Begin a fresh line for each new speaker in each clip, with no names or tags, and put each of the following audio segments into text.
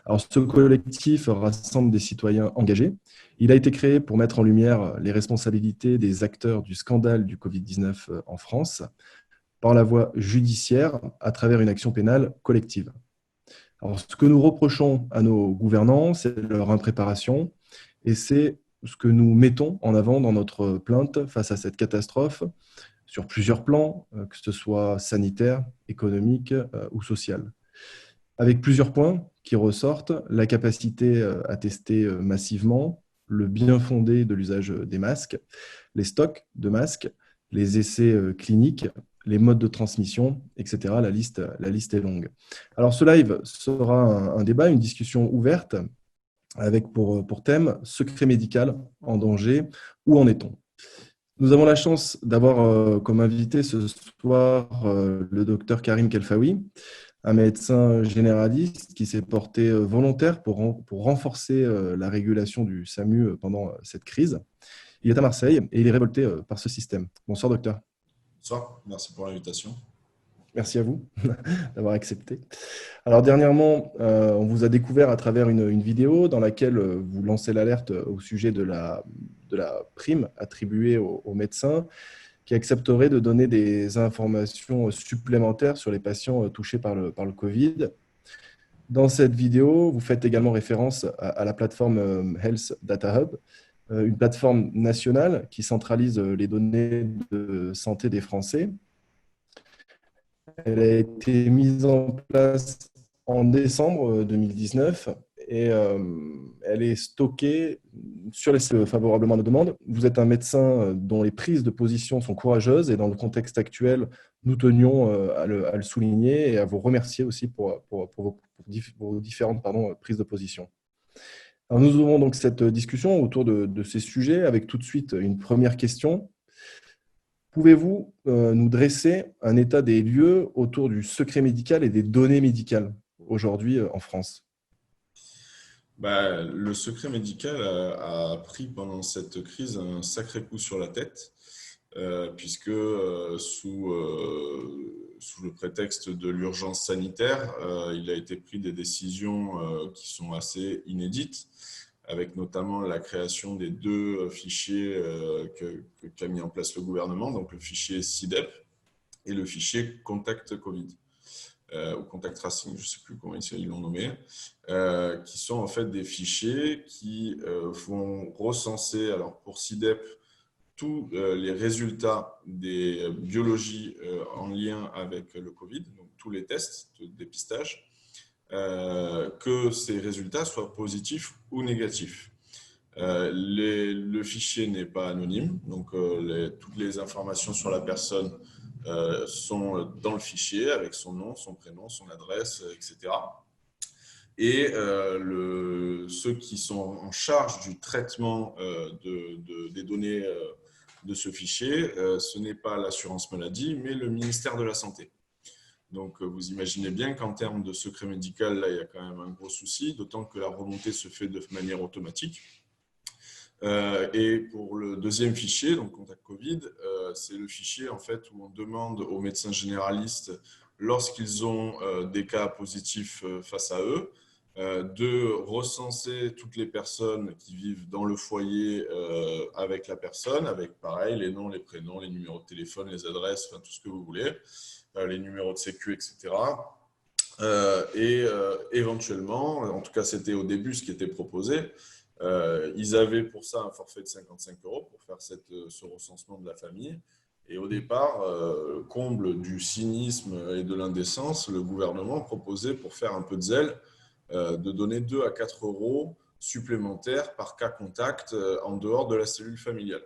Alors, ce collectif rassemble des citoyens engagés. Il a été créé pour mettre en lumière les responsabilités des acteurs du scandale du Covid-19 en France par la voie judiciaire à travers une action pénale collective. Alors, ce que nous reprochons à nos gouvernants, c'est leur impréparation et c'est ce que nous mettons en avant dans notre plainte face à cette catastrophe sur plusieurs plans, que ce soit sanitaire, économique ou social. Avec plusieurs points qui ressortent, la capacité à tester massivement, le bien fondé de l'usage des masques, les stocks de masques, les essais cliniques, les modes de transmission, etc. La liste est longue. Alors ce live sera un débat, une discussion ouverte avec pour thème secret médical en danger, où en est-on? Nous avons la chance d'avoir comme invité ce soir le docteur Karim Kelfaoui, un médecin généraliste qui s'est porté volontaire pour renforcer la régulation du SAMU pendant cette crise. Il est à Marseille et il est révolté par ce système. Bonsoir docteur.
Bonsoir, merci pour l'invitation.
Merci à vous d'avoir accepté. Alors dernièrement, on vous a découvert à travers une vidéo dans laquelle vous lancez l'alerte au sujet de la prime attribuée aux médecins qui accepteraient de donner des informations supplémentaires sur les patients touchés par le Covid. Dans cette vidéo, vous faites également référence à la plateforme Health Data Hub, une plateforme nationale qui centralise les données de santé des Français. Elle a été mise en place en décembre 2019 et elle est stockée sur les sites favorablement à nos demandes. Vous êtes un médecin dont les prises de position sont courageuses et dans le contexte actuel, nous tenions à le souligner et à vous remercier aussi pour vos différentes prises de position. Alors nous ouvrons donc cette discussion autour de ces sujets avec tout de suite une première question. Pouvez-vous nous dresser un état des lieux autour du secret médical et des données médicales aujourd'hui en France?
Le secret médical a pris pendant cette crise un sacré coup sur la tête, puisque sous le prétexte de l'urgence sanitaire, il a été pris des décisions qui sont assez inédites, avec notamment la création des deux fichiers qu'a mis en place le gouvernement, donc le fichier SIDEP et le fichier Contact Covid. Ou Contact Tracing, je ne sais plus comment ils l'ont nommé, qui sont en fait des fichiers qui vont recenser, alors pour SIDEP, tous les résultats des biologies en lien avec le Covid, donc tous les tests de dépistage, que ces résultats soient positifs ou négatifs. Le fichier n'est pas anonyme, donc toutes les informations sur la personne sont dans le fichier avec son nom, son prénom, son adresse, etc. Et ceux qui sont en charge du traitement des données de ce fichier, ce n'est pas l'assurance maladie, mais le ministère de la Santé. Donc, vous imaginez bien qu'en termes de secret médical, là, il y a quand même un gros souci, d'autant que la remontée se fait de manière automatique. Et pour le deuxième fichier, donc Contact Covid, c'est le fichier en fait où on demande aux médecins généralistes, lorsqu'ils ont des cas positifs face à eux, de recenser toutes les personnes qui vivent dans le foyer avec la personne, avec pareil les noms, les prénoms, les numéros de téléphone, les adresses, enfin tout ce que vous voulez, les numéros de sécu, etc. Éventuellement, en tout cas c'était au début ce qui était proposé, ils avaient pour ça un forfait de 55 € pour faire ce recensement de la famille. Et au départ, comble du cynisme et de l'indécence, le gouvernement proposait, pour faire un peu de zèle, de donner 2 à 4 € supplémentaires par cas contact en dehors de la cellule familiale.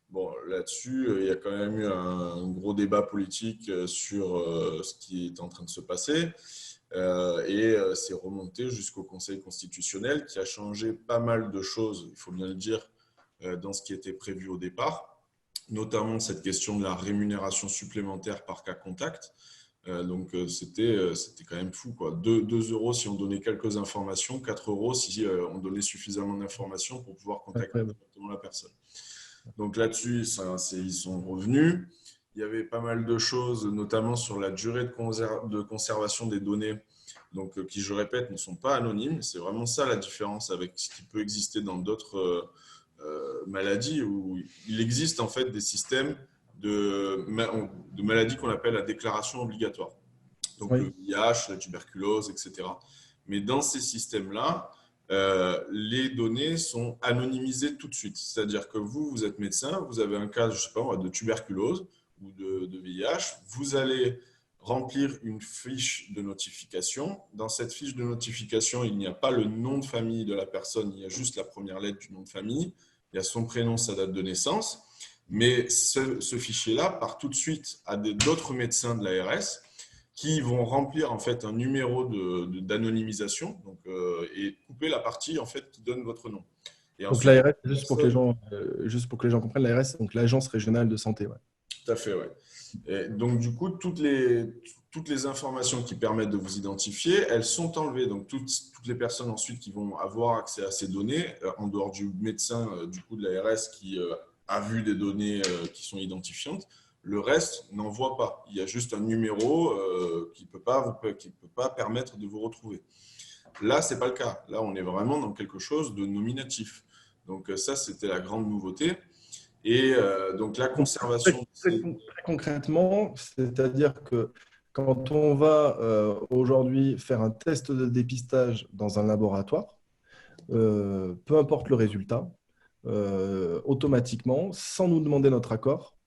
Bon, là-dessus, il y a quand même eu un gros débat politique sur ce qui est en train de se passer. C'est remonté jusqu'au Conseil constitutionnel qui a changé pas mal de choses, il faut bien le dire, dans ce qui était prévu au départ, notamment cette question de la rémunération supplémentaire par cas contact. C'était quand même fou, quoi. 2 € si on donnait quelques informations, 4 € si on donnait suffisamment d'informations pour pouvoir contacter
Incroyable.
directement la personne. Donc là-dessus, ils sont revenus. Il y avait pas mal de choses, notamment sur la durée de conservation des données donc qui, je répète, ne sont pas anonymes. C'est vraiment ça la différence avec ce qui peut exister dans d'autres maladies, où il existe en fait des systèmes de maladies qu'on appelle la déclaration obligatoire. Donc le
Oui.
VIH, la tuberculose, etc. Mais dans ces systèmes-là, les données sont anonymisées tout de suite. C'est-à-dire que vous êtes médecin, vous avez un cas, je sais pas, de tuberculose ou de VIH, vous allez remplir une fiche de notification. Dans cette fiche de notification, il n'y a pas le nom de famille de la personne, il y a juste la première lettre du nom de famille, il y a son prénom, sa date de naissance. Mais ce fichier-là part tout de suite à d'autres médecins de l'ARS qui vont remplir en fait un numéro d'anonymisation et couper la partie en fait qui donne votre nom. Et
Donc
ensuite,
l'ARS, juste pour que les gens comprennent, l'ARS, donc l'Agence régionale de santé. Ouais.
tout à fait, ouais. Et donc du coup, toutes les informations qui permettent de vous identifier, elles sont enlevées. Donc toutes les personnes ensuite qui vont avoir accès à ces données, en dehors du médecin du coup de l'ARS qui a vu des données qui sont identifiantes, le reste n'en voit pas. Il y a juste un numéro qui ne peut pas permettre de vous retrouver. Là, ce n'est pas le cas. Là, on est vraiment dans quelque chose de nominatif. Donc ça, c'était la grande nouveauté. Et donc la conservation…
Très concrètement, c'est-à-dire que quand on va aujourd'hui faire un test de dépistage dans un laboratoire, peu importe le résultat, automatiquement, sans nous demander notre accord,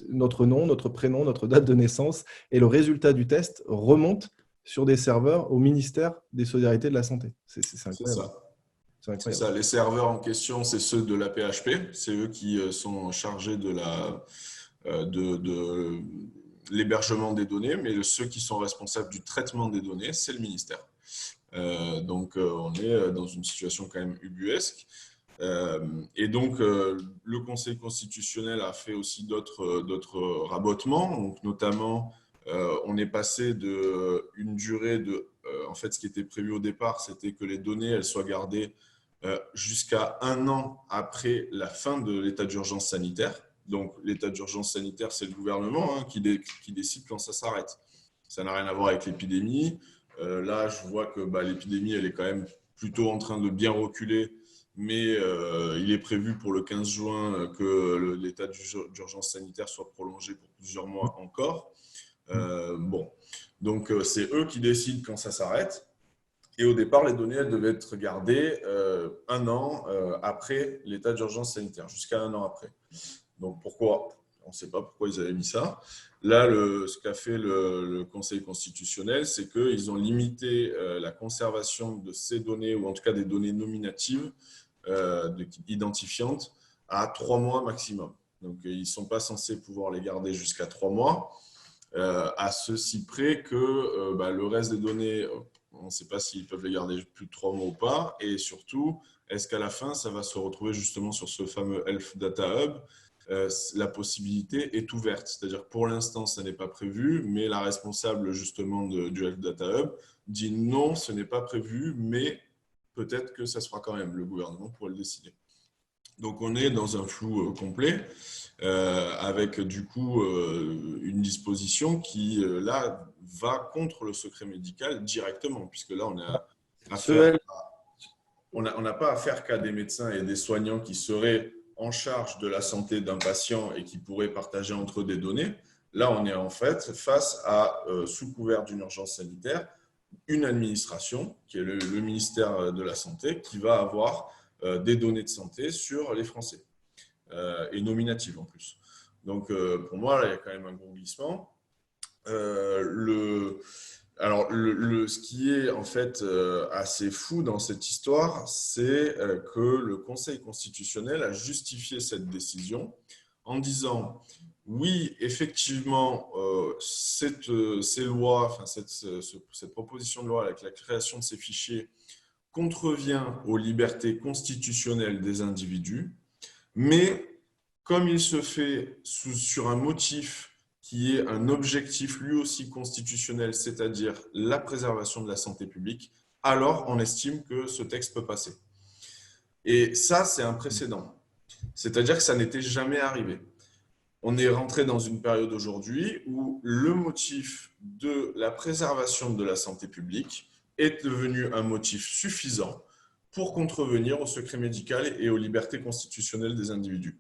notre nom, notre prénom, notre date de naissance et le résultat du test remonte sur des serveurs au ministère des Solidarités et de la Santé. C'est
C'est
incroyable.
ça.
C'est
C'est
incroyable.
ça. Les serveurs en question, c'est ceux de l'AP-HP. C'est eux qui sont chargés de l'hébergement des données, mais ceux qui sont responsables du traitement des données, c'est le ministère. Donc, on est dans une situation quand même ubuesque. Et donc, le Conseil constitutionnel a fait aussi d'autres rabotements. Donc, notamment, on est passé d'une durée de… en fait, ce qui était prévu au départ, c'était que les données elles soient gardées jusqu'à 1 an après la fin de l'état d'urgence sanitaire. Donc, l'état d'urgence sanitaire, c'est le gouvernement qui décide quand ça s'arrête. Ça n'a rien à voir avec l'épidémie. Là, je vois que l'épidémie, elle est quand même plutôt en train de bien reculer, mais il est prévu pour le 15 juin que l'état d'urgence sanitaire soit prolongé pour plusieurs mois encore. Bon, donc c'est eux qui décident quand ça s'arrête. Et au départ, les données elles devaient être gardées 1 an après l'état d'urgence sanitaire, jusqu'à 1 an après. Donc pourquoi? On ne sait pas pourquoi ils avaient mis ça. Là, ce qu'a fait le Conseil constitutionnel, c'est qu'ils ont limité la conservation de ces données, ou en tout cas des données nominatives identifiantes, à 3 mois maximum. Donc, ils ne sont pas censés pouvoir les garder jusqu'à 3 mois, à ceci près que le reste des données, on ne sait pas s'ils peuvent les garder plus de 3 mois ou pas. Et surtout, est-ce qu'à la fin, ça va se retrouver justement sur ce fameux Health Data Hub? La possibilité est ouverte. C'est-à-dire que pour l'instant, ça n'est pas prévu, mais la responsable justement du Health Data Hub dit non, ce n'est pas prévu, mais peut-être que ça se fera quand même. Le gouvernement pourrait le décider. Donc, on est dans un flou complet avec du coup une disposition qui, là, va contre le secret médical directement, puisque là, on n'a pas affaire qu'à des médecins et des soignants qui seraient en charge de la santé d'un patient et qui pourraient partager entre eux des données. Là, on est en fait face à, sous couvert d'une urgence sanitaire, une administration, qui est le ministère de la Santé, qui va avoir des données de santé sur les Français, et nominatives en plus. Donc, pour moi, là, il y a quand même un gros glissement. Alors, ce qui est en fait assez fou dans cette histoire, c'est que le Conseil constitutionnel a justifié cette décision en disant oui, effectivement, ces lois, enfin, cette proposition de loi avec la création de ces fichiers contrevient aux libertés constitutionnelles des individus, mais comme il se fait sur un motif qui est un objectif lui aussi constitutionnel, c'est-à-dire la préservation de la santé publique, alors on estime que ce texte peut passer. Et ça, c'est un précédent. C'est-à-dire que ça n'était jamais arrivé. on est rentré dans une période aujourd'hui où le motif de la préservation de la santé publique est devenu un motif suffisant pour contrevenir au secret médical et aux libertés constitutionnelles des individus.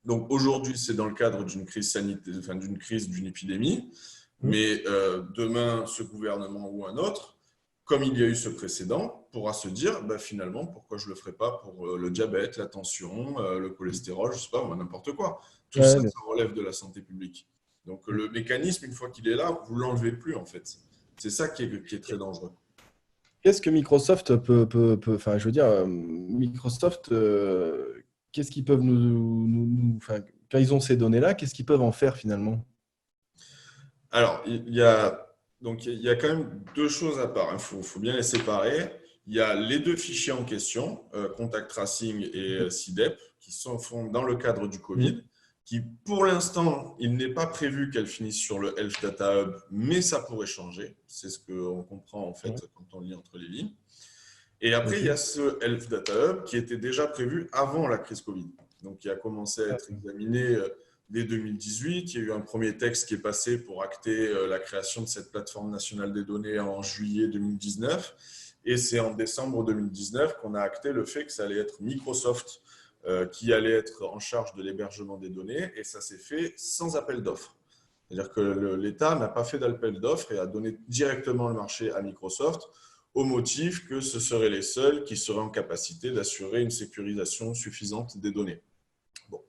Donc aujourd'hui, c'est dans le cadre d'une crise sanitaire, enfin, d'une épidémie, mais demain, ce gouvernement ou un autre, comme il y a eu ce précédent, pourra se dire finalement, pourquoi je ne le ferai pas pour le diabète, la tension, le cholestérol, je ne sais pas, n'importe quoi. Tout ça, ça relève de la santé publique. Donc le mécanisme, une fois qu'il est là, vous ne l'enlevez plus en fait. C'est ça qui est très dangereux.
Qu'est-ce que Microsoft enfin, je veux dire, Microsoft, qu'est-ce qu'ils peuvent enfin, quand ils ont ces données-là, qu'est-ce qu'ils peuvent en faire finalement?
Alors, il y a quand même deux choses à part. Il faut bien les séparer. Il y a les deux fichiers en question, Contact Tracing et CIDEP, qui font dans le cadre du Covid, qui pour l'instant, il n'est pas prévu qu'elles finissent sur le Health Data Hub, mais ça pourrait changer. C'est ce qu'on comprend en fait quand on lit entre les lignes. Et après, il y a ce Health Data Hub qui était déjà prévu avant la crise Covid. Donc, il a commencé à être examiné dès 2018. Il y a eu un premier texte qui est passé pour acter la création de cette plateforme nationale des données en juillet 2019. Et c'est en décembre 2019 qu'on a acté le fait que ça allait être Microsoft qui allait être en charge de l'hébergement des données. Et ça s'est fait sans appel d'offres. C'est-à-dire que l'État n'a pas fait d'appel d'offres et a donné directement le marché à Microsoft au motif que ce seraient les seuls qui seraient en capacité d'assurer une sécurisation suffisante des données. Bon,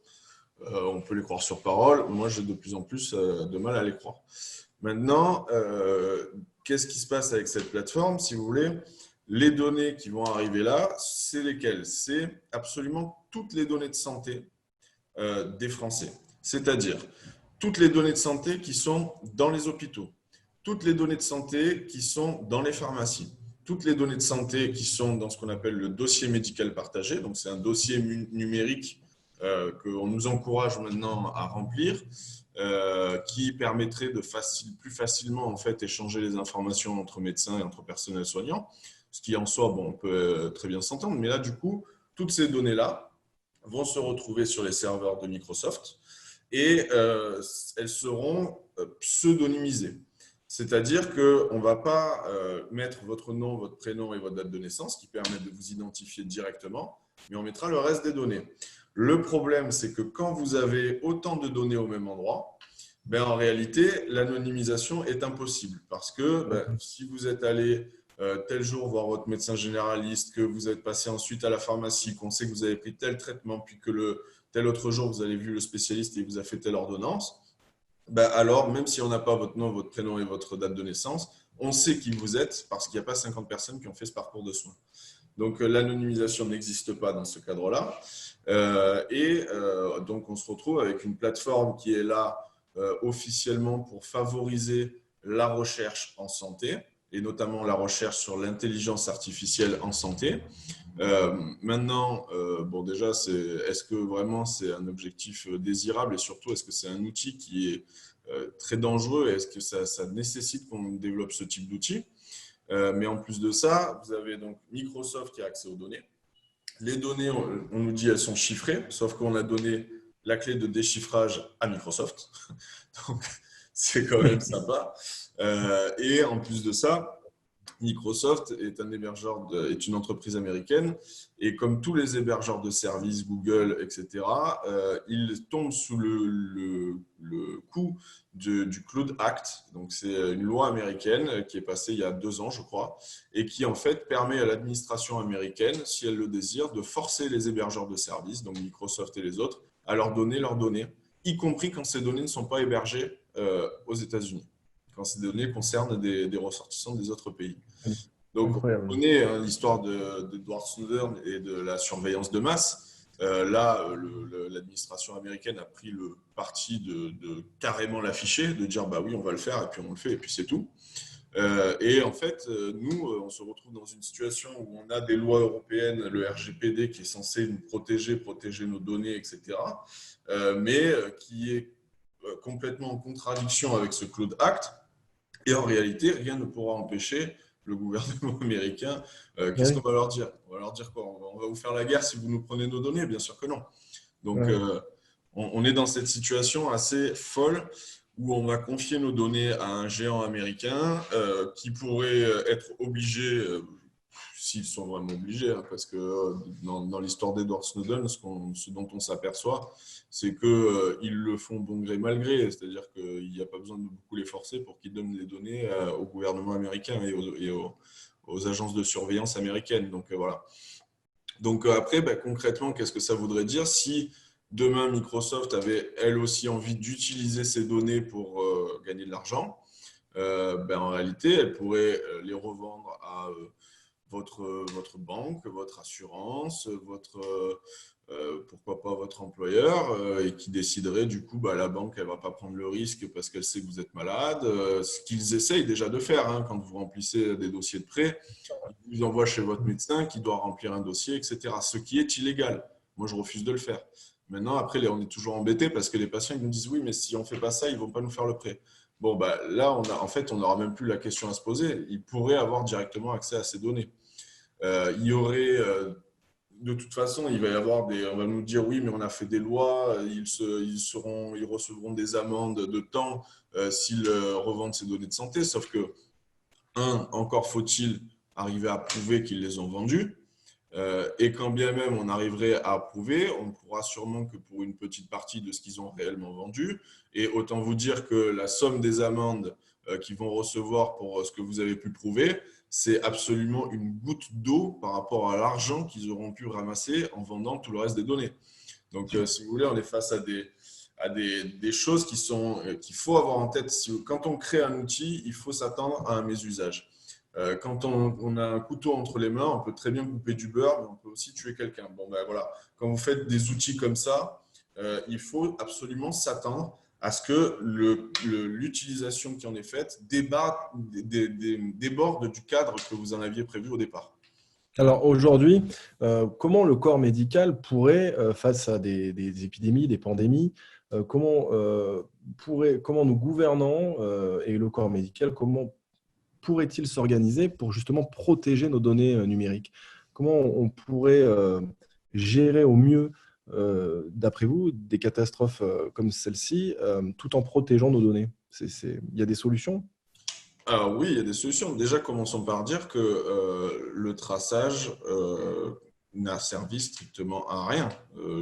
on peut les croire sur parole. Moi, j'ai de plus en plus de mal à les croire. Maintenant, qu'est-ce qui se passe avec cette plateforme? Si vous voulez, les données qui vont arriver là, c'est lesquelles? C'est absolument toutes les données de santé des Français. C'est-à-dire toutes les données de santé qui sont dans les hôpitaux, toutes les données de santé qui sont dans les pharmacies, toutes les données de santé qui sont dans ce qu'on appelle le dossier médical partagé. Donc, c'est un dossier numérique qu'on nous encourage maintenant à remplir, qui permettrait de plus facilement en fait, échanger les informations entre médecins et entre personnels soignants, ce qui en soi, on peut très bien s'entendre. Mais là, du coup, toutes ces données-là vont se retrouver sur les serveurs de Microsoft et elles seront pseudonymisées. C'est-à-dire qu'on ne va pas mettre votre nom, votre prénom et votre date de naissance qui permettent de vous identifier directement, mais on mettra le reste des données. Le problème, c'est que quand vous avez autant de données au même endroit, en réalité, l'anonymisation est impossible parce que si vous êtes allé tel jour voir votre médecin généraliste, que vous êtes passé ensuite à la pharmacie, qu'on sait que vous avez pris tel traitement, puis que tel autre jour, vous avez vu le spécialiste et il vous a fait telle ordonnance, alors, même si on n'a pas votre nom, votre prénom et votre date de naissance, on sait qui vous êtes parce qu'il n'y a pas 50 personnes qui ont fait ce parcours de soins. Donc, l'anonymisation n'existe pas dans ce cadre-là. Donc, on se retrouve avec une plateforme qui est là officiellement pour favoriser la recherche en santé et notamment la recherche sur l'intelligence artificielle en santé. Maintenant, déjà, est-ce que vraiment c'est un objectif désirable et surtout, est-ce que c'est un outil qui est très dangereux? Est-ce que ça nécessite qu'on développe ce type d'outil? Mais en plus de ça, vous avez donc Microsoft qui a accès aux données. Les données, on nous dit elles sont chiffrées, sauf qu'on a donné la clé de déchiffrage à Microsoft. Donc, c'est quand même sympa. Et en plus de ça, Microsoft est est une entreprise américaine et comme tous les hébergeurs de services, Google, etc., ils tombent sous le coup du Cloud Act. Donc, c'est une loi américaine qui est passée il y a 2 ans, je crois, et qui en fait permet à l'administration américaine, si elle le désire, de forcer les hébergeurs de services, donc Microsoft et les autres, à leur donner leurs données, y compris quand ces données ne sont pas hébergées aux États-Unis, quand ces données concernent des ressortissants des autres pays. Donc, on connaît l'histoire d'Edward Snowden et de la surveillance de masse. Là, l'administration américaine a pris le parti de carrément l'afficher, de dire oui, on va le faire, et puis on le fait, et puis c'est tout. Et en fait, nous, on se retrouve dans une situation où on a des lois européennes, le RGPD qui est censé nous protéger nos données, etc., mais qui est complètement en contradiction avec ce Cloud Act. Et en réalité, rien ne pourra empêcher le gouvernement américain. Qu'est-ce qu'on va leur dire? On va leur dire quoi? On va vous faire la guerre si vous nous prenez nos données? Bien sûr que non. Donc, on est dans cette situation assez folle où on va confier nos données à un géant américain qui pourrait être obligé, s'ils sont vraiment obligés, hein, parce que dans l'histoire d'Edward Snowden, ce dont on s'aperçoit, c'est qu'ils le font bon gré mal gré, c'est-à-dire qu'il n'y a pas besoin de beaucoup les forcer pour qu'ils donnent les données au gouvernement américain et aux agences de surveillance américaines. Donc voilà. Donc après, concrètement, qu'est-ce que ça voudrait dire si demain Microsoft avait elle aussi envie d'utiliser ces données pour gagner de l'argent? En réalité, elle pourrait les revendre à votre banque, votre assurance, pourquoi pas votre employeur, et qui déciderait du coup, la banque, elle ne va pas prendre le risque parce qu'elle sait que vous êtes malade, ce qu'ils essayent déjà de faire hein, quand vous remplissez des dossiers de prêt. Ils vous envoient chez votre médecin qui doit remplir un dossier, etc. Ce qui est illégal. Moi, je refuse de le faire. Maintenant, après, on est toujours embêté parce que les patients ils nous disent oui, mais si on ne fait pas ça, ils ne vont pas nous faire le prêt. Bon, là, on n'aura même plus la question à se poser. Ils pourraient avoir directement accès à ces données. Il y aurait, de toute façon, il va y avoir on va nous dire oui, mais on a fait des lois, ils recevront des amendes de temps s'ils revendent ces données de santé. Sauf que, encore faut-il arriver à prouver qu'ils les ont vendues. Et quand bien même on arriverait à prouver, on ne pourra sûrement que pour une petite partie de ce qu'ils ont réellement vendu. Et autant vous dire que la somme des amendes qu'ils vont recevoir pour ce que vous avez pu prouver, c'est absolument une goutte d'eau par rapport à l'argent qu'ils auront pu ramasser en vendant tout le reste des données. Donc, si vous voulez, on est face à des choses qu'il faut avoir en tête. Quand on crée un outil, il faut s'attendre à un mésusage. Quand on a un couteau entre les mains, on peut très bien couper du beurre, mais on peut aussi tuer quelqu'un. Voilà. Quand vous faites des outils comme ça, il faut absolument s'attendre à ce que l'utilisation qui en est faite déborde du cadre que vous en aviez prévu au départ.
Alors aujourd'hui, comment le corps médical pourrait, face à des épidémies, des pandémies, comment nous gouvernants et le corps médical, comment pourrait-il s'organiser pour justement protéger nos données numériques? Comment on pourrait gérer au mieux, d'après vous, des catastrophes comme celle-ci, tout en protégeant nos données? Il y a des solutions?
Alors oui, il y a des solutions. Déjà, commençons par dire que le traçage n'a servi strictement à rien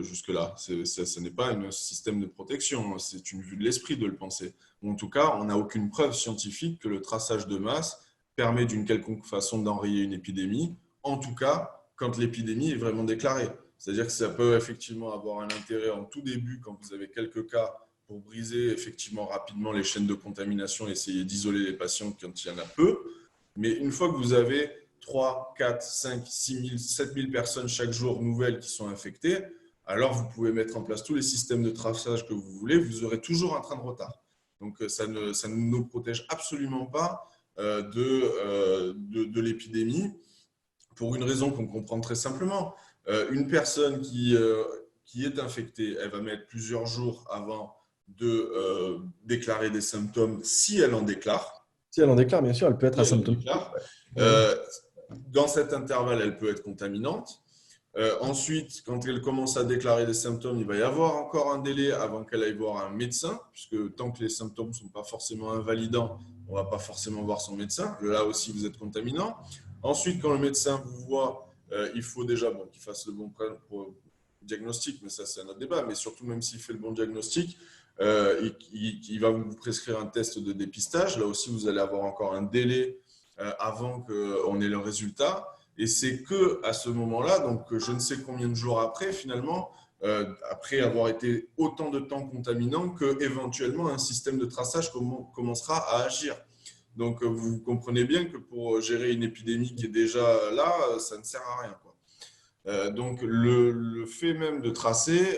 jusque-là. Ce n'est pas un système de protection, c'est une vue de l'esprit de le penser. En tout cas, on n'a aucune preuve scientifique que le traçage de masse permet d'une quelconque façon d'enrayer une épidémie, en tout cas quand l'épidémie est vraiment déclarée. C'est-à-dire que ça peut effectivement avoir un intérêt en tout début quand vous avez quelques cas pour briser effectivement rapidement les chaînes de contamination et essayer d'isoler les patients quand il y en a peu. Mais une fois que vous avez 3, 4, 5, 6 000, 7 000 personnes chaque jour nouvelles qui sont infectées, alors vous pouvez mettre en place tous les systèmes de traçage que vous voulez, vous aurez toujours un train de retard. Donc ça ne nous protège absolument pas de l'épidémie pour une raison qu'on comprend très simplement. Une personne qui est infectée, elle va mettre plusieurs jours avant de déclarer des symptômes si elle en déclare.
Si elle en déclare, bien sûr, elle peut être asymptomatique.
Dans cet intervalle, elle peut être contaminante. Ensuite, quand elle commence à déclarer des symptômes, il va y avoir encore un délai avant qu'elle aille voir un médecin, puisque tant que les symptômes ne sont pas forcément invalidants, on ne va pas forcément voir son médecin. Là aussi, vous êtes contaminant. Ensuite, quand le médecin vous voit, il faut déjà qu'il fasse le bon diagnostic, mais ça, c'est un autre débat. Mais surtout, même s'il fait le bon diagnostic, il va vous prescrire un test de dépistage. Là aussi, vous allez avoir encore un délai avant qu'on ait le résultat. Et c'est qu'à ce moment-là, donc je ne sais combien de jours après, finalement, après avoir été autant de temps contaminant, qu'éventuellement un système de traçage commencera à agir. Donc, vous comprenez bien que pour gérer une épidémie qui est déjà là, ça ne sert à rien, quoi. Donc, le fait même de tracer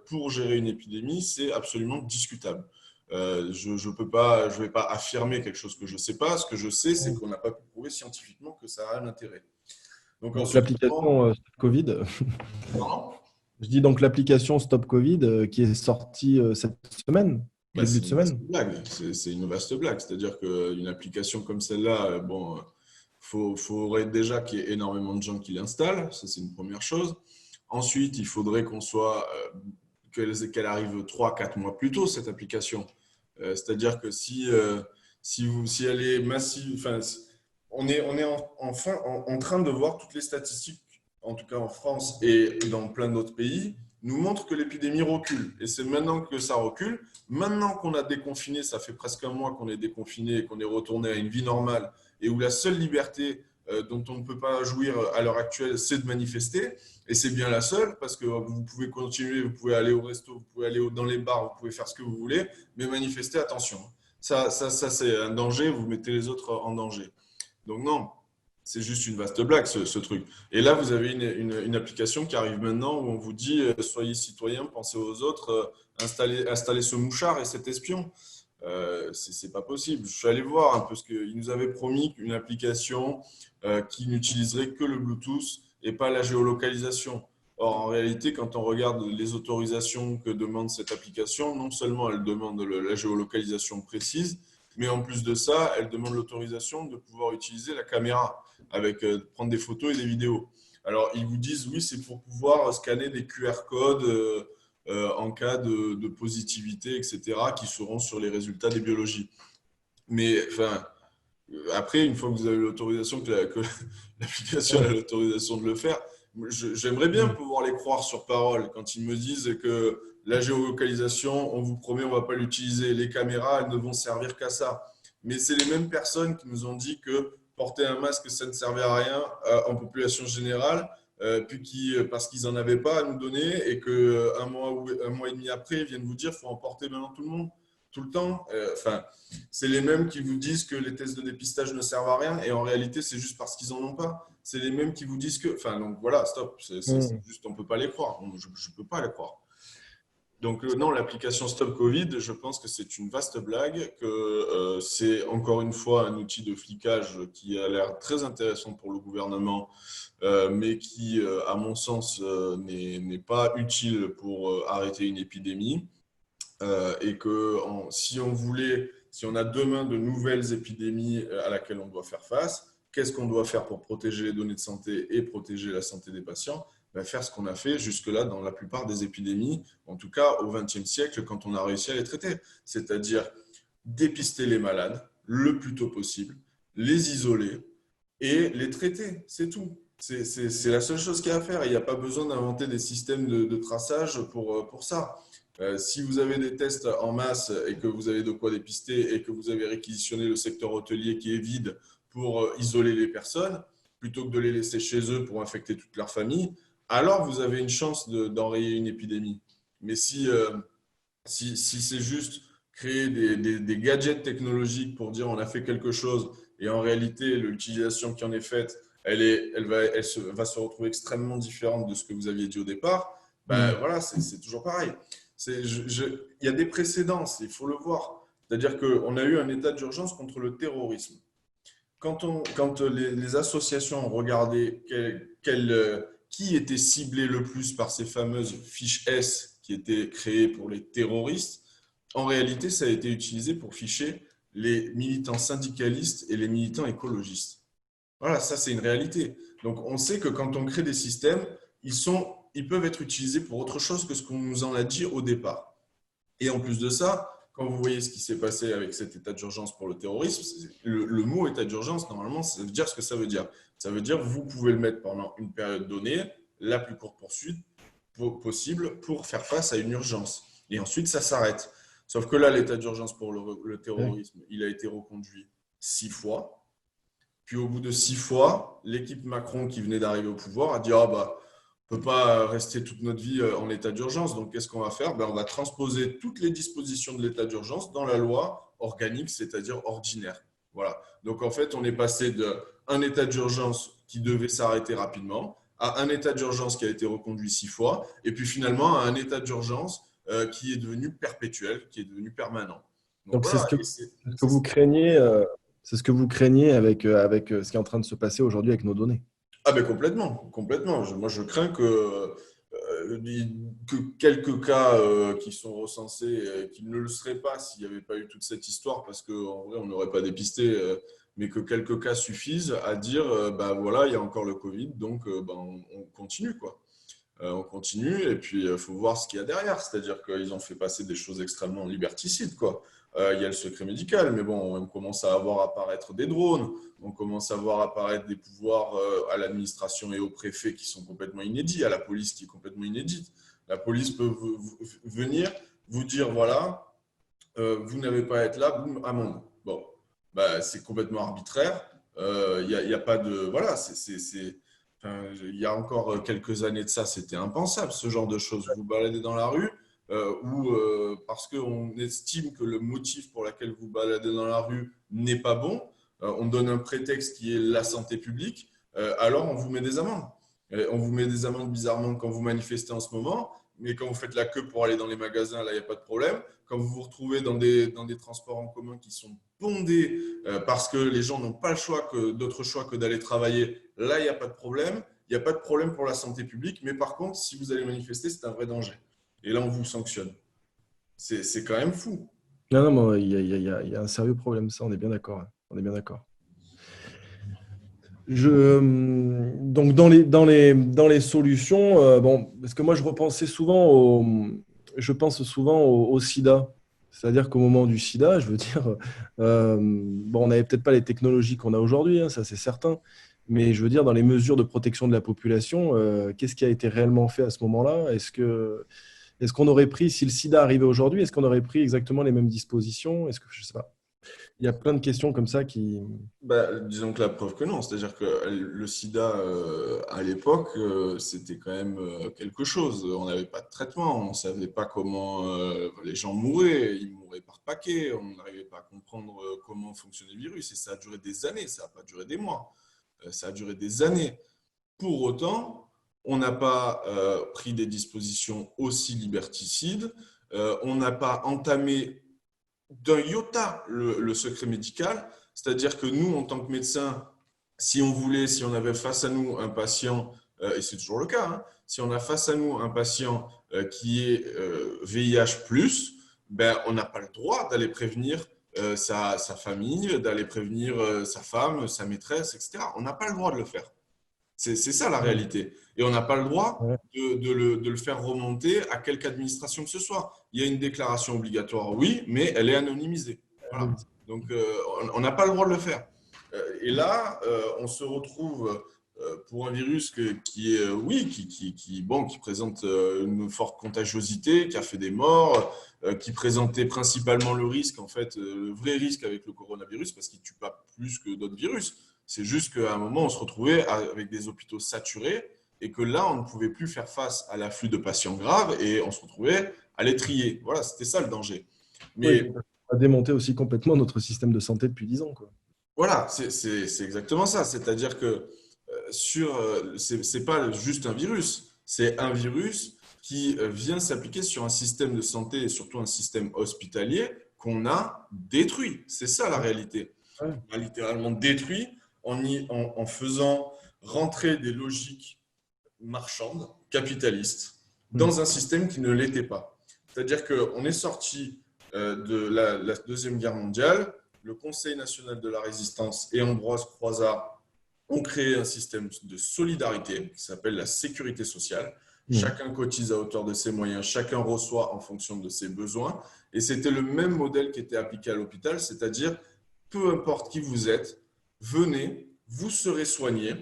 pour gérer une épidémie, c'est absolument discutable. Je ne vais pas affirmer quelque chose que je ne sais pas. Ce que je sais, c'est qu'on n'a pas pu prouver scientifiquement que ça a un intérêt.
Donc l'application Stop Covid. Je dis donc l'application Stop Covid qui est sortie cette semaine, début de semaine.
C'est une vaste blague. C'est-à-dire qu'une application comme celle-là, faudrait déjà qu'il y ait énormément de gens qui l'installent. Ça, c'est une première chose. Ensuite, il faudrait qu'on soit qu'elle arrive 3-4 mois plus tôt, cette application. C'est-à-dire que si elle est massive, enfin, on est en train de voir toutes les statistiques, en tout cas en France et dans plein d'autres pays, nous montrent que l'épidémie recule. Et c'est maintenant que ça recule, maintenant qu'on a déconfiné, ça fait presque un mois qu'on est déconfiné et qu'on est retourné à une vie normale et où la seule liberté dont on ne peut pas jouir à l'heure actuelle, c'est de manifester. Et c'est bien la seule, parce que vous pouvez continuer, vous pouvez aller au resto, vous pouvez aller dans les bars, vous pouvez faire ce que vous voulez, mais manifester, attention. Ça c'est un danger, vous mettez les autres en danger. Donc non, c'est juste une vaste blague, ce truc. Et là, vous avez une application qui arrive maintenant où on vous dit soyez citoyen, pensez aux autres, installez ce mouchard et cet espion. C'est pas possible. Je suis allé voir un peu ce qu'il nous avait promis, une application qui n'utiliserait que le Bluetooth et pas la géolocalisation. Or, en réalité, quand on regarde les autorisations que demande cette application, non seulement elle demande la géolocalisation précise, mais en plus de ça, elle demande l'autorisation de pouvoir utiliser la caméra avec prendre des photos et des vidéos. Alors, ils vous disent oui, c'est pour pouvoir scanner des QR codes en cas de positivité, etc., qui seront sur les résultats des biologies. Mais enfin, après, une fois que vous avez l'autorisation, que l'application a l'autorisation de le faire, j'aimerais bien pouvoir les croire sur parole quand ils me disent que la géolocalisation, on vous promet, on ne va pas l'utiliser. Les caméras, elles ne vont servir qu'à ça. Mais c'est les mêmes personnes qui nous ont dit que porter un masque, ça ne servait à rien en population générale, parce qu'ils n'en avaient pas à nous donner et qu'un mois et demi après, ils viennent vous dire qu'il faut en porter maintenant tout le monde, tout le temps. Enfin, c'est les mêmes qui vous disent que les tests de dépistage ne servent à rien et en réalité, c'est juste parce qu'ils n'en ont pas. C'est les mêmes qui vous disent que… Enfin, donc voilà, stop. C'est juste, on ne peut pas les croire. Je ne peux pas les croire. Donc non, l'application Stop Covid, je pense que c'est une vaste blague, que c'est encore une fois un outil de flicage qui a l'air très intéressant pour le gouvernement, mais qui, à mon sens, n'est pas utile pour arrêter une épidémie. Et que si on a demain de nouvelles épidémies à laquelle on doit faire face, qu'est-ce qu'on doit faire pour protéger les données de santé et protéger la santé des patients? Faire ce qu'on a fait jusque-là dans la plupart des épidémies, en tout cas au XXe siècle, quand on a réussi à les traiter. C'est-à-dire dépister les malades le plus tôt possible, les isoler et les traiter. C'est tout. C'est la seule chose qu'il y a à faire. Il n'y a pas besoin d'inventer des systèmes de traçage pour ça. Si vous avez des tests en masse et que vous avez de quoi dépister et que vous avez réquisitionné le secteur hôtelier qui est vide pour isoler les personnes, plutôt que de les laisser chez eux pour infecter toute leur famille, alors vous avez une chance d'enrayer une épidémie. Mais si c'est juste créer des gadgets technologiques pour dire on a fait quelque chose et en réalité l'utilisation qui en est faite, elle va se retrouver extrêmement différente de ce que vous aviez dit au départ, voilà, c'est toujours pareil. Il y a des précédents, il faut le voir. C'est-à-dire qu'on a eu un état d'urgence contre le terrorisme. Quand les associations ont regardé qui était ciblé le plus par ces fameuses fiches S qui étaient créées pour les terroristes, en réalité, ça a été utilisé pour ficher les militants syndicalistes et les militants écologistes. Voilà, ça c'est une réalité. Donc on sait que quand on crée des systèmes, ils peuvent être utilisés pour autre chose que ce qu'on nous en a dit au départ. Et en plus de ça, quand vous voyez ce qui s'est passé avec cet état d'urgence pour le terrorisme, le mot état d'urgence, normalement, ça veut dire ce que ça veut dire. Ça veut dire que vous pouvez le mettre pendant une période donnée, la plus courte possible, pour faire face à une urgence. Et ensuite, ça s'arrête. Sauf que là, l'état d'urgence pour le terrorisme, il a été reconduit 6 fois. Puis au bout de 6 fois, l'équipe Macron qui venait d'arriver au pouvoir a dit « Ah bah, on ne peut pas rester toute notre vie en état d'urgence, donc qu'est-ce qu'on va faire ? On va transposer toutes les dispositions de l'état d'urgence dans la loi organique, c'est-à-dire ordinaire. » Voilà. Donc en fait, on est passé d'un état d'urgence qui devait s'arrêter rapidement à un état d'urgence qui a été reconduit 6 fois, et puis finalement à un état d'urgence qui est devenu perpétuel, qui est devenu permanent.
Donc voilà, c'est ce que vous craignez, c'est ce que vous craignez avec ce qui est en train de se passer aujourd'hui avec nos données.
Ah ben complètement, complètement. Moi, je crains que quelques cas qui sont recensés, qui ne le seraient pas s'il n'y avait pas eu toute cette histoire, parce qu'en vrai, on n'aurait pas dépisté, mais que quelques cas suffisent à dire, voilà, il y a encore le Covid, donc on continue, quoi. On continue et puis il faut voir ce qu'il y a derrière. C'est-à-dire qu'ils ont fait passer des choses extrêmement liberticides, quoi. Il y a le secret médical, mais bon, on commence à voir apparaître des drones, on commence à voir apparaître des pouvoirs à l'administration et au préfet qui sont complètement inédits, à la police qui est complètement inédite. La police peut venir vous dire, voilà, vous n'avez pas à être là, boum, amende. Bon, bah, c'est complètement arbitraire. Y a pas de… Voilà, enfin, il y a encore quelques années de ça, c'était impensable, ce genre de choses. Vous baladez dans la rue ou parce qu'on estime que le motif pour lequel vous baladez dans la rue n'est pas bon, on donne un prétexte qui est la santé publique, alors on vous met des amendes. On vous met des amendes bizarrement quand vous manifestez en ce moment, mais quand vous faites la queue pour aller dans les magasins, là, il n'y a pas de problème. Quand vous vous retrouvez dans des transports en commun qui sont bondés parce que les gens n'ont pas d'autre choix que d'aller travailler, là, il n'y a pas de problème. Il n'y a pas de problème pour la santé publique, mais par contre, si vous allez manifester, c'est un vrai danger. Et là, on vous sanctionne. C'est quand même fou.
Non, non, mais il y a un sérieux problème, ça, on est bien d'accord. Hein. On est bien d'accord. Donc, dans les solutions, bon, parce que moi, je pense souvent au sida. C'est-à-dire qu'au moment du sida, je veux dire, bon, on n'avait peut-être pas les technologies qu'on a aujourd'hui, hein, ça c'est certain, mais je veux dire, dans les mesures de protection de la population, qu'est-ce qui a été réellement fait à ce moment-là? Est-ce qu'on aurait pris, si le sida arrivait aujourd'hui, est-ce qu'on aurait pris exactement les mêmes dispositions? Est-ce que, je sais pas. Il y a plein de questions comme ça qui…
Bah, disons que la preuve que non, c'est-à-dire que le sida à l'époque, c'était quand même quelque chose. On n'avait pas de traitement, on ne savait pas comment les gens mouraient, ils mouraient par paquet, on n'arrivait pas à comprendre comment fonctionnait le virus et ça a duré des années, ça n'a pas duré des mois, ça a duré des années. Pour autant, on n'a pas pris des dispositions aussi liberticides, on n'a pas entamé d'un iota le secret médical, c'est-à-dire que nous, en tant que médecins, si on voulait, si on avait face à nous un patient, et c'est toujours le cas, hein, si on a face à nous un patient qui est VIH+, ben, on n'a pas le droit d'aller prévenir sa famille, d'aller prévenir sa femme, sa maîtresse, etc. On n'a pas le droit de le faire. C'est ça la réalité. Et on n'a pas le droit
Ouais.
de le faire remonter à quelque administration que ce soit. Il y a une déclaration obligatoire, oui, mais elle est anonymisée. Voilà. Donc, on n'a pas le droit de le faire. Et là, on se retrouve pour un virus qui est, oui, bon, qui présente une forte contagiosité, qui a fait des morts, qui présentait principalement le risque, en fait, le vrai risque avec le coronavirus, parce qu'il ne tue pas plus que d'autres virus. C'est juste qu'à un moment, on se retrouvait avec des hôpitaux saturés et que là, on ne pouvait plus faire face à l'afflux de patients graves et on se retrouvait à les trier. Voilà, c'était ça le danger.
Oui,
Mais
on a démonté aussi complètement notre système de santé depuis 10 ans, quoi.
voilà, c'est exactement ça. C'est-à-dire que c'est pas juste un virus, c'est un virus qui vient s'appliquer sur un système de santé et surtout un système hospitalier qu'on a détruit. C'est ça la réalité.
Ouais.
On a littéralement détruit en faisant rentrer des logiques marchandes, capitalistes,
Mm.
dans un système qui ne l'était pas. C'est-à-dire qu'on est sorti de la Deuxième Guerre mondiale, le Conseil national de la résistance et Ambroise Croizat ont créé un système de solidarité qui s'appelle la sécurité sociale.
Mm.
Chacun cotise à hauteur de ses moyens, chacun reçoit en fonction de ses besoins. Et c'était le même modèle qui était appliqué à l'hôpital, c'est-à-dire peu importe qui vous êtes, venez, vous serez soigné.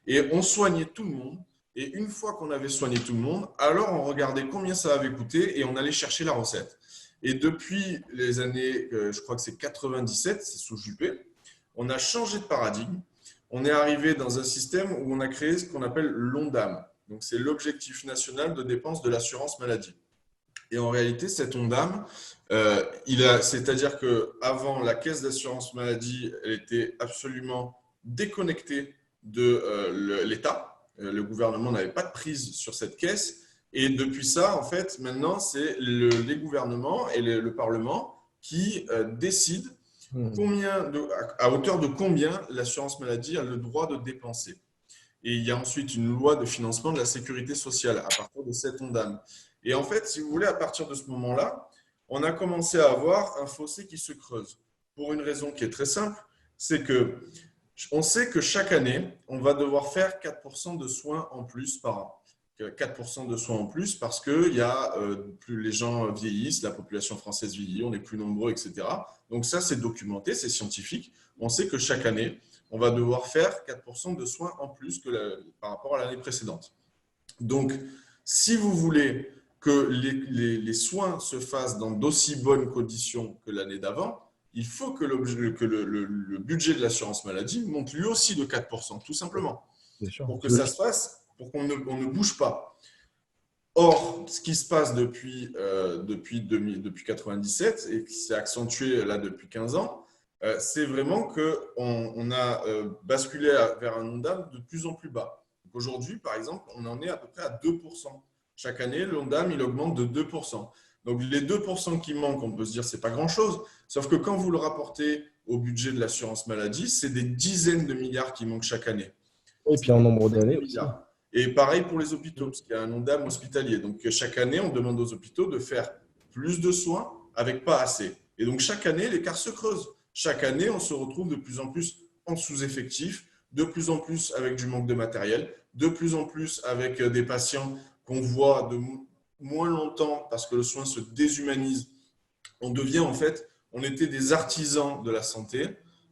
Et on soignait tout le monde. Et une fois qu'on avait soigné tout le monde, alors on regardait combien ça avait coûté et on allait chercher la recette. Et depuis les années, je crois que c'est 97, c'est sous Juppé, on a changé de paradigme. On est arrivé dans un système où on a créé ce qu'on appelle l'ONDAM. Donc, c'est l'objectif national de dépenses de l'assurance maladie. Et en réalité, cet ONDAM, c'est-à-dire qu'avant, la caisse d'assurance maladie, elle était absolument déconnectée de l'État. Le gouvernement n'avait pas de prise sur cette caisse. Et depuis ça, en fait, maintenant, c'est les gouvernements et le Parlement qui décident
Mm.
à hauteur de combien l'assurance maladie a le droit de dépenser. Et il y a ensuite une loi de financement de la sécurité sociale à partir de cet ONDAM. Et en fait, si vous voulez, à partir de ce moment-là, on a commencé à avoir un fossé qui se creuse. Pour une raison qui est très simple, c'est que on sait que chaque année, on va devoir faire 4% de soins en plus par an. 4% de soins en plus parce que plus les gens vieillissent, la population française vieillit, on est plus nombreux, etc. Donc ça, c'est documenté, c'est scientifique. On sait que chaque année, on va devoir faire 4% de soins en plus par rapport à l'année précédente. Donc, si vous voulez que les soins se fassent dans d'aussi bonnes conditions que l'année d'avant, il faut que le budget de l'assurance maladie monte lui aussi de 4%, tout simplement, pour que ça se fasse, pour qu'on ne bouge pas. Or, ce qui se passe depuis 1997 et qui s'est accentué là depuis 15 ans, c'est vraiment qu'on a basculé vers un ONDAM de plus en plus bas. Aujourd'hui, par exemple, on en est à peu près à 2%. Chaque année, l'ONDAM, il augmente de 2%. Donc, les 2% qui manquent, on peut se dire, ce n'est pas grand-chose. Sauf que quand vous le rapportez au budget de l'assurance maladie, c'est des dizaines de milliards qui manquent chaque année.
Et puis en nombre d'années aussi.
Et pareil pour les hôpitaux, parce qu'il y a un ONDAM hospitalier. Donc, chaque année, on demande aux hôpitaux de faire plus de soins avec pas assez. Et donc, chaque année, l'écart se creuse. Chaque année, on se retrouve de plus en plus en sous-effectif, de plus en plus avec du manque de matériel, de plus en plus avec des patients qu'on voit de moins longtemps parce que le soin se déshumanise. On était des artisans de la santé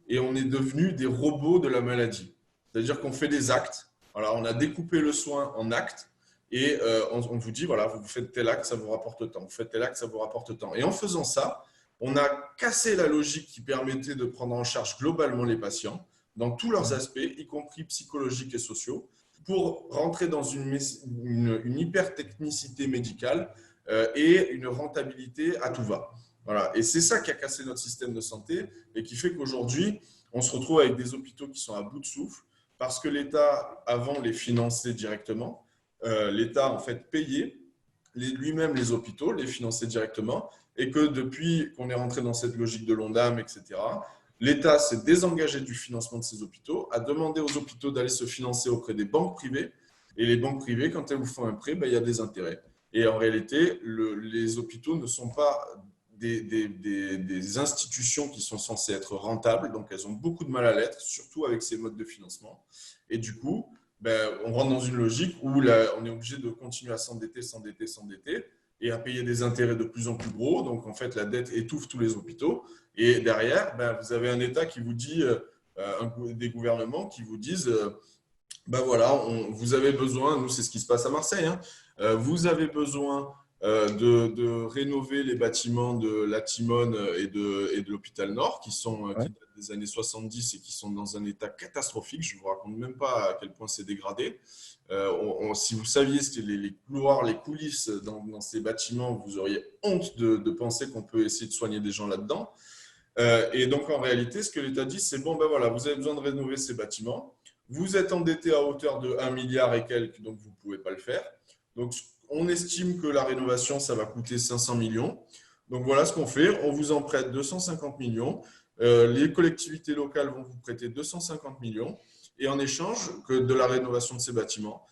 et on est devenus des robots de la maladie. C'est-à-dire qu'on fait des actes. Voilà, on a découpé le soin en actes et on vous dit, voilà, vous faites tel acte, ça vous rapporte tant. Vous faites tel acte, ça vous rapporte tant. Et en faisant ça, on a cassé la logique qui permettait de prendre en charge globalement les patients dans tous leurs aspects, y compris psychologiques et sociaux, pour rentrer dans une hyper-technicité médicale et une rentabilité à tout va. Voilà. Et c'est ça qui a cassé notre système de santé et qui fait qu'aujourd'hui, on se retrouve avec des hôpitaux qui sont à bout de souffle parce que l'État, avant, les finançait directement. L'État, en fait, payait lui-même les hôpitaux, les finançait directement et que depuis qu'on est rentré dans cette logique de l'ONDAM, etc., l'État s'est désengagé du financement de ces hôpitaux, a demandé aux hôpitaux d'aller se financer auprès des banques privées. Et les banques privées, quand elles vous font un prêt, il y a des intérêts. Et en réalité, les hôpitaux ne sont pas des institutions qui sont censées être rentables. Donc, elles ont beaucoup de mal à l'être, surtout avec ces modes de financement. Et du coup, on rentre dans une logique où on est obligé de continuer à s'endetter et à payer des intérêts de plus en plus gros. Donc, en fait, la dette étouffe tous les hôpitaux. Et derrière, vous avez un État qui vous dit, des gouvernements qui vous disent, voilà, vous avez besoin, nous c'est ce qui se passe à Marseille, vous avez besoin de rénover les bâtiments de la Timone et de l'hôpital Nord qui datent des années 70 et qui sont dans un état catastrophique. Je ne vous raconte même pas à quel point c'est dégradé. Si vous saviez les couloirs, les coulisses dans ces bâtiments, vous auriez honte de penser qu'on peut essayer de soigner des gens là-dedans. Et donc, en réalité, ce que l'État dit, c'est bon, voilà, vous avez besoin de rénover ces bâtiments. Vous êtes endetté à hauteur de 1 milliard et quelques, donc vous ne pouvez pas le faire. Donc, on estime que la rénovation, ça va coûter 500 millions. Donc, voilà ce qu'on fait. On vous en prête 250 millions. Les collectivités locales vont vous prêter 250 millions. Et en échange de la rénovation de ces bâtiments,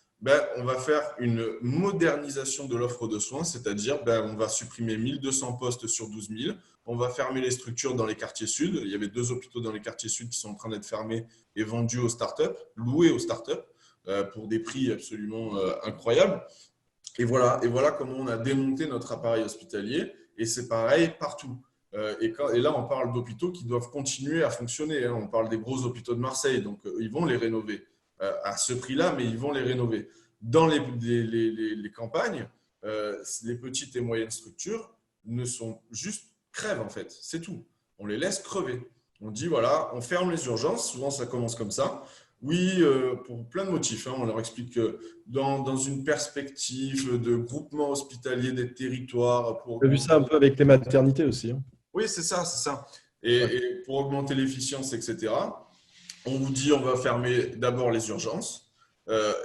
on va faire une modernisation de l'offre de soins, c'est-à-dire on va supprimer 1200 postes sur 12 000. On va fermer les structures dans les quartiers sud. Il y avait 2 hôpitaux dans les quartiers sud qui sont en train d'être fermés et vendus aux startups, loués aux startups pour des prix absolument incroyables. Et voilà comment on a démonté notre appareil hospitalier. Et c'est pareil partout. Et là, on parle d'hôpitaux qui doivent continuer à fonctionner. On parle des gros hôpitaux de Marseille. Donc, ils vont les rénover à ce prix-là, mais ils vont les rénover. Dans les campagnes, les petites et moyennes structures ne sont juste crèvent en fait. C'est tout. On les laisse crever. On dit voilà, on ferme les urgences. Souvent, ça commence comme ça. Oui, pour plein de motifs. On leur explique que dans une perspective de groupement hospitalier des territoires.
On a vu ça un peu avec les maternités aussi.
Oui, c'est ça. Et pour augmenter l'efficience, etc., on vous dit on va fermer d'abord les urgences.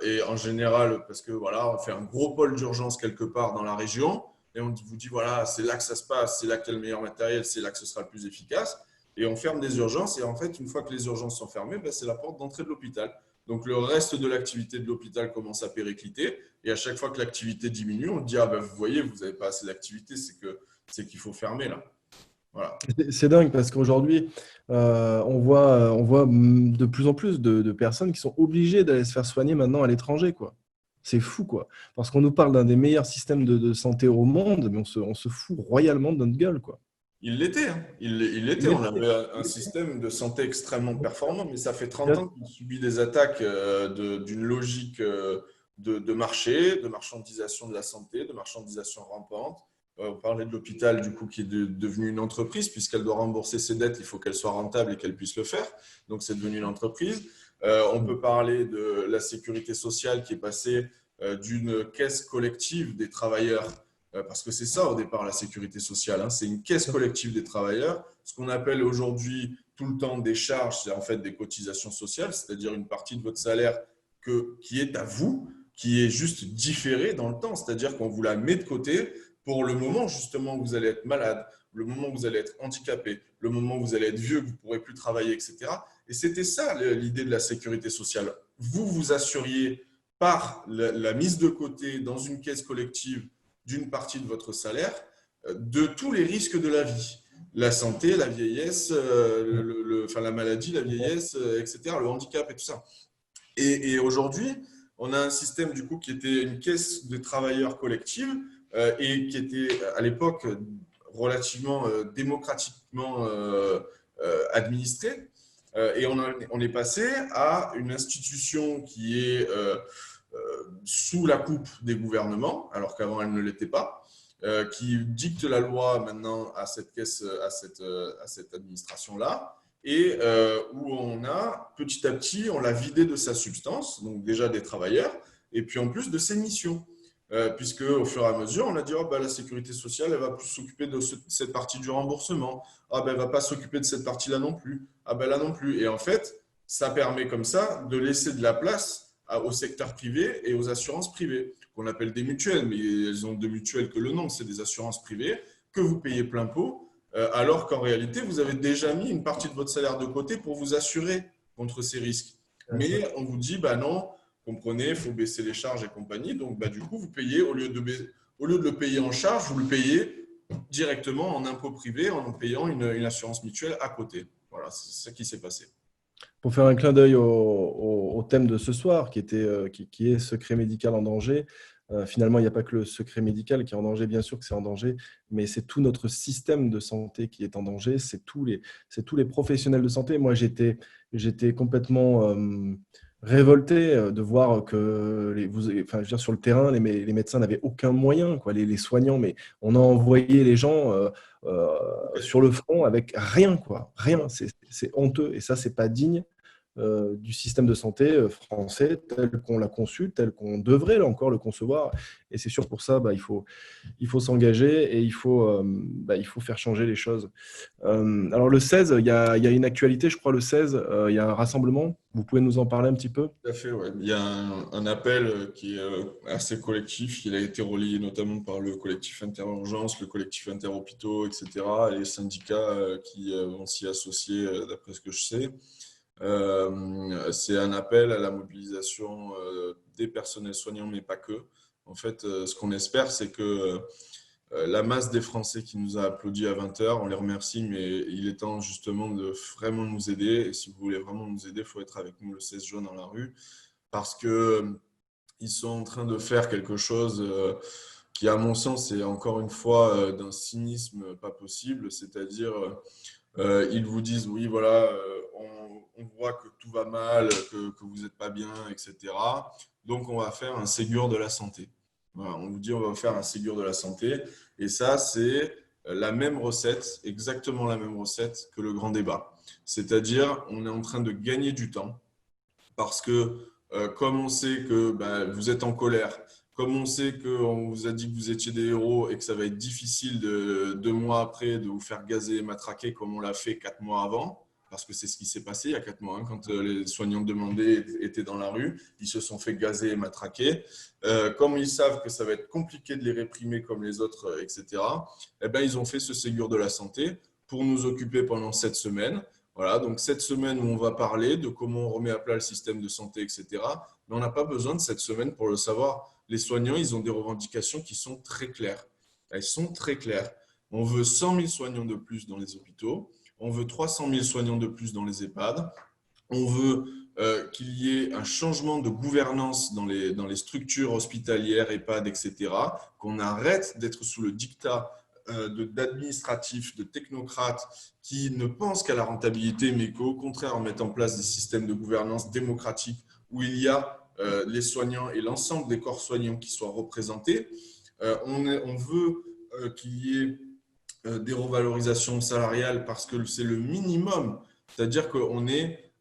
Et en général, parce que voilà, on fait un gros pôle d'urgence quelque part dans la région. Et on vous dit, voilà, c'est là que ça se passe, c'est là qu'il y a le meilleur matériel, c'est là que ce sera le plus efficace. Et on ferme des urgences. Et en fait, une fois que les urgences sont fermées, c'est la porte d'entrée de l'hôpital. Donc, le reste de l'activité de l'hôpital commence à péricliter. Et à chaque fois que l'activité diminue, on dit, vous voyez, vous n'avez pas assez d'activité, c'est qu'il faut fermer là. Voilà.
C'est dingue parce qu'aujourd'hui, on voit de plus en plus de personnes qui sont obligées d'aller se faire soigner maintenant à l'étranger, quoi. C'est fou, quoi. Parce qu'on nous parle d'un des meilleurs systèmes de santé au monde, mais on se fout royalement de notre gueule, quoi.
Il l'était, hein. Il l'était.
Il
On
l'était.
avait un système de santé extrêmement performant, mais ça fait 30
Bien
ans qu'il subit des attaques d'une logique de marché, de marchandisation de la santé, de marchandisation rampante. On parlait de l'hôpital, du coup, qui est devenu une entreprise, puisqu'elle doit rembourser ses dettes, il faut qu'elle soit rentable et qu'elle puisse le faire. Donc, c'est devenu une entreprise. On peut parler de la sécurité sociale qui est passée d'une caisse collective des travailleurs, parce que c'est ça au départ la sécurité sociale, hein. C'est une caisse collective des travailleurs, ce qu'on appelle aujourd'hui tout le temps des charges, c'est en fait des cotisations sociales, c'est-à-dire une partie de votre salaire qui est à vous, qui est juste différée dans le temps, c'est-à-dire qu'on vous la met de côté pour le moment justement où vous allez être malade, le moment où vous allez être handicapé, le moment où vous allez être vieux, que vous ne pourrez plus travailler, etc. Et c'était ça l'idée de la sécurité sociale. Vous vous assuriez par la mise de côté dans une caisse collective d'une partie de votre salaire de tous les risques de la vie. La santé, la vieillesse, enfin, la maladie, la vieillesse, etc., le handicap et tout ça. Et aujourd'hui, on a un système du coup qui était une caisse de travailleurs collective et qui était à l'époque relativement démocratiquement administré. Et on est passé à une institution qui est sous la coupe des gouvernements, alors qu'avant elle ne l'était pas, qui dicte la loi maintenant à cette caisse, à cette administration-là, et où on a petit à petit, on l'a vidé de sa substance, donc déjà des travailleurs, et puis en plus de ses missions. Puisque au fur et à mesure, on a dit oh, bah, la sécurité sociale, elle va plus s'occuper de cette partie du remboursement. Ah ben, elle va pas s'occuper de cette partie-là non plus. Ah ben là non plus. Et en fait, ça permet comme ça de laisser de la place au secteur privé et aux assurances privées, qu'on appelle des mutuelles, mais elles ont de mutuelles que le nom, c'est des assurances privées que vous payez plein pot, alors qu'en réalité, vous avez déjà mis une partie de votre salaire de côté pour vous assurer contre ces risques. Mais on vous dit, bah non, comprenez, il faut baisser les charges et compagnie. Donc, bah, du coup, vous payez, au lieu de le payer en charge, vous le payez directement en impôt privé en payant une assurance mutuelle à côté. Voilà, c'est ça qui s'est passé.
Pour faire un clin d'œil au thème de ce soir, qui est secret médical en danger, finalement, il n'y a pas que le secret médical qui est en danger, bien sûr que c'est en danger, mais c'est tout notre système de santé qui est en danger, c'est tous les professionnels de santé. Moi, j'étais complètement révolté de voir que, enfin, je veux dire, sur le terrain, les médecins n'avaient aucun moyen, quoi, les soignants, mais on a envoyé les gens sur le front avec rien, quoi, rien. C'est honteux et ça, c'est pas digne du système de santé français tel qu'on l'a conçu, tel qu'on devrait là encore le concevoir. Et c'est sûr pour ça, il faut s'engager et il faut faire changer les choses. Alors le 16, il y a une actualité, je crois, le 16, il y a un rassemblement. Vous pouvez nous en parler un petit peu?
Tout à fait, ouais. Il y a un appel qui est assez collectif. Il a été relayé notamment par le collectif Interurgence, le collectif Interhôpitaux, etc. Et les syndicats qui vont s'y associer, d'après ce que je sais. C'est un appel à la mobilisation des personnels soignants, mais pas que. En fait, ce qu'on espère, c'est que la masse des Français qui nous a applaudi à 20 heures, on les remercie, mais il est temps justement de vraiment nous aider. Et si vous voulez vraiment nous aider, il faut être avec nous le 16 juin dans la rue, parce que ils sont en train de faire quelque chose qui, à mon sens, est encore une fois d'un cynisme pas possible. C'est-à-dire, ils vous disent, oui, voilà, on voit que tout va mal, que vous n'êtes pas bien, etc. Donc, on va faire un Ségur de la santé. Voilà, on vous dit, on va faire un Ségur de la santé. Et ça, c'est la même recette, exactement la même recette que le grand débat. C'est-à-dire, on est en train de gagner du temps parce que comme on sait que bah, vous êtes en colère, comme on sait qu'on vous a dit que vous étiez des héros et que ça va être difficile 2 mois après de vous faire gazer et matraquer comme on l'a fait 4 mois avant, parce que c'est ce qui s'est passé il y a 4 mois, hein, quand les soignants demandés étaient dans la rue, ils se sont fait gazer et matraquer. Comme ils savent que ça va être compliqué de les réprimer comme les autres, etc., eh ben, ils ont fait ce Ségur de la santé pour nous occuper pendant 7 semaines. Voilà, donc cette semaine où on va parler de comment on remet à plat le système de santé, etc. Mais on n'a pas besoin de cette semaine pour le savoir. Les soignants, ils ont des revendications qui sont très claires. Elles sont très claires. On veut 100 000 soignants de plus dans les hôpitaux. On veut 300 000 soignants de plus dans les EHPAD. On veut qu'il y ait un changement de gouvernance dans les structures hospitalières, EHPAD, etc., qu'on arrête d'être sous le diktat d'administratifs, de technocrates qui ne pensent qu'à la rentabilité, mais qu'au contraire, mettent en place des systèmes de gouvernance démocratique où il y a les soignants et l'ensemble des corps soignants qui soient représentés. On veut qu'il y ait des revalorisations salariales parce que c'est le minimum. C'est-à-dire qu'on est,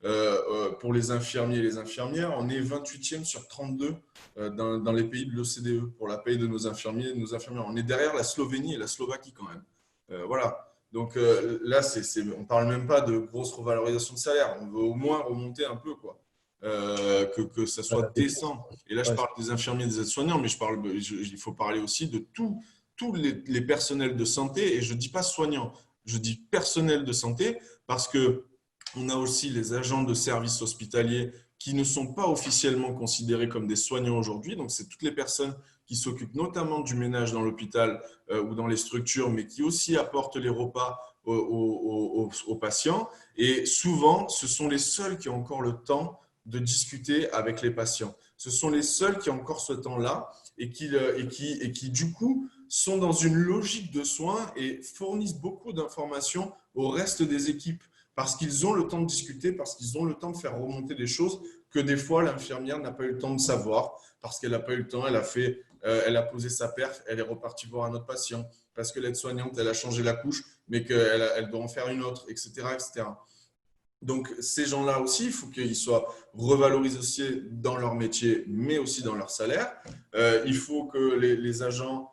pour les infirmiers et les infirmières, on est 28e sur 32 dans les pays de l'OCDE pour la paye de nos infirmiers et de nos infirmières. On est derrière la Slovénie et la Slovaquie quand même. Voilà. Donc là, on ne parle même pas de grosse revalorisation de salaire. On veut au moins remonter un peu, quoi. Que ça soit décent. Et là, je parle des infirmiers et des aides-soignants, mais il faut parler aussi de tous les personnels de santé. Et je ne dis pas soignants, je dis personnel de santé parce qu'on a aussi les agents de services hospitaliers qui ne sont pas officiellement considérés comme des soignants aujourd'hui. Donc, c'est toutes les personnes qui s'occupent notamment du ménage dans l'hôpital ou dans les structures, mais qui aussi apportent les repas aux patients. Et souvent, ce sont les seuls qui ont encore le temps de discuter avec les patients. Ce sont les seuls qui ont encore ce temps-là et qui, du coup, sont dans une logique de soins et fournissent beaucoup d'informations au reste des équipes parce qu'ils ont le temps de discuter, parce qu'ils ont le temps de faire remonter des choses que des fois l'infirmière n'a pas eu le temps de savoir parce qu'elle n'a pas eu le temps, elle a posé sa perf, elle est repartie voir un autre patient parce que l'aide-soignante, elle a changé la couche, mais qu'elle doit en faire une autre, etc., etc. Donc, ces gens-là aussi, il faut qu'ils soient revalorisés aussi dans leur métier, mais aussi dans leur salaire. Il faut que les agents,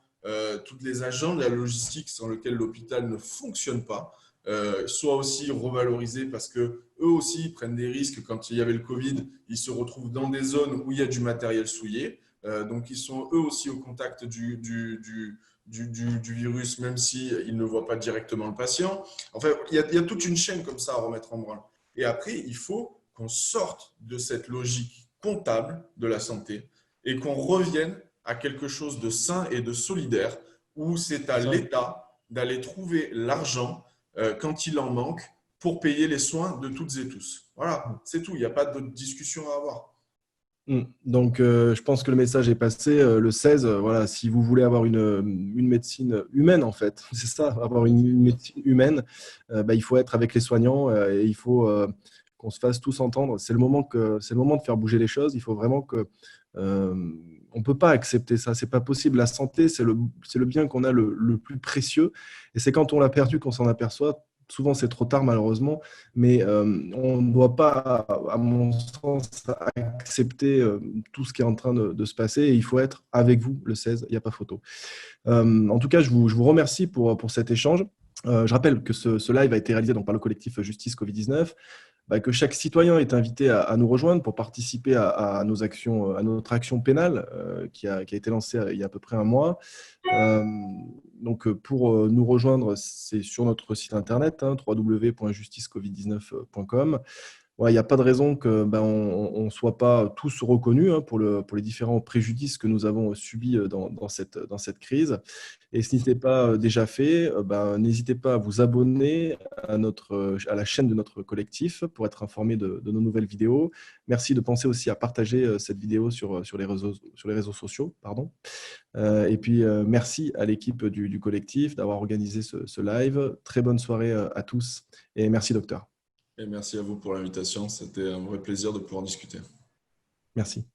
tous les agents de la logistique sans lesquels l'hôpital ne fonctionne pas, soient aussi revalorisés parce qu'eux aussi ils prennent des risques. Quand il y avait le Covid, ils se retrouvent dans des zones où il y a du matériel souillé. Donc, ils sont eux aussi au contact du virus, même s'ils ne voient pas directement le patient. Enfin, il y a toute une chaîne comme ça à remettre en branle. Et après, il faut qu'on sorte de cette logique comptable de la santé et qu'on revienne à quelque chose de sain et de solidaire où c'est à l'État d'aller trouver l'argent quand il en manque pour payer les soins de toutes et tous. Voilà, c'est tout. Il n'y a pas de discussion à avoir.
Donc, je pense que le message est passé. Le 16, voilà, si vous voulez avoir une médecine humaine, en fait, c'est ça, avoir une médecine humaine, il faut être avec les soignants et il faut qu'on se fasse tous entendre. C'est le moment de faire bouger les choses. Il faut vraiment que on ne peut pas accepter ça. C'est pas possible. La santé, c'est le bien qu'on a le plus précieux. Et c'est quand on l'a perdu qu'on s'en aperçoit. Souvent, c'est trop tard, malheureusement, mais on ne doit pas, à mon sens, accepter tout ce qui est en train de se passer. Et il faut être avec vous le 16, il n'y a pas photo. En tout cas, je vous remercie pour cet échange. Je rappelle que ce live a été réalisé donc, par le collectif Justice Covid-19, que chaque citoyen est invité à nous rejoindre pour participer à nos actions, à notre action pénale qui a été lancée il y a à peu près un mois. Donc, pour nous rejoindre, c'est sur notre site internet, www.justicecovid19.com. Ouais, il n'y a pas de raison qu'on ne soit pas tous reconnus pour les différents préjudices que nous avons subis dans cette crise. Et si ce n'est pas déjà fait, n'hésitez pas à vous abonner à la chaîne de notre collectif pour être informé de nos nouvelles vidéos. Merci de penser aussi à partager cette vidéo sur les réseaux sociaux. Pardon. Et puis, merci à l'équipe du collectif d'avoir organisé ce live. Très bonne soirée à tous et merci, docteur.
Et merci à vous pour l'invitation. C'était un vrai plaisir de pouvoir discuter.
Merci.